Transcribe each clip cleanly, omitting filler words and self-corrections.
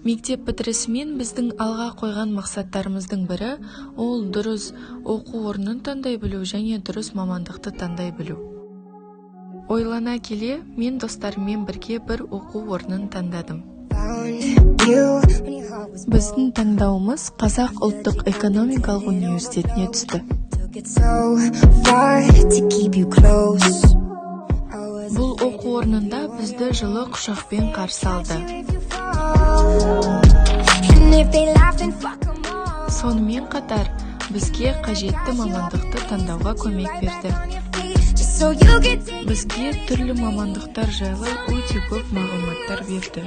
Мектеп бітірісімен біздің алға қойған мақсаттарымыздың бірі ол дұрыс оқу орнын таңдай білу және дұрыс мамандықты таңдай білу. Ойлана келе, мен достарыммен бірге бір оқу орнын таңдадым. Біздің таңдауымыз Қазақ ұлттық экономикалық университетіне түсті. Бұл оқу орнында бізді жылы құшақпен қарсы алды. Сонымен қатар бізге қажетті мамандықты таңдауға көмек берді. Бізге түрлі мамандықтар жайлы өте көп мағлұматтар берді.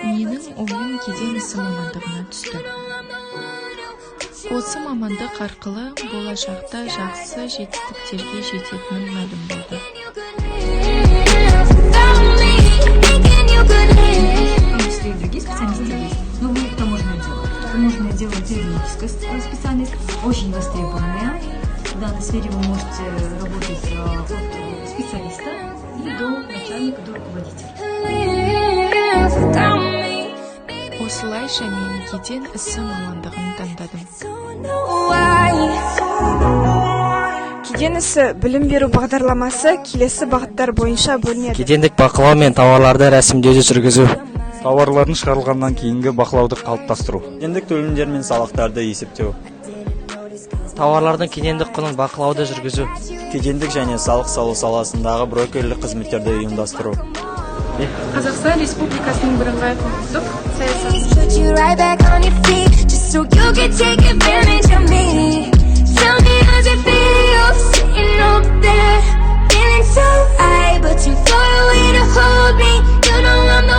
Менің ойым кеден ісі мамандығына түсті. Осы мамандық арқылы болашақта жақсы жетістіктерге жететінім мәлім болды. Другие специалисты есть. Но вы таможенное дело. Таможенное дело юридическая специальность, очень востребованная. В данной сфере вы можете работать от специалиста и до начальника, до руководителя. Осылайша мен кеден ісі мамандығын таңдадым. Кеден ісі білім беру бағдарламасы келесі бағыттар бойынша бөлінеді. Кедендік бақылау мен тауарларды рәсімдеуді жүргізу. Тауарлардың шығарылғаннан кейінгі бақылауды қалыптастыру. Кедендік төлемдер мен салықтарды есептеу. Тауарлардың кедендік құнын бақылауды жүргізу. Кедендік және салық салу саласындағы брокерлік қызметтерді ұйымдастыру. Қазақстан Республикасының бірыңғай құқықтық But too far away to hold me. You know I'm the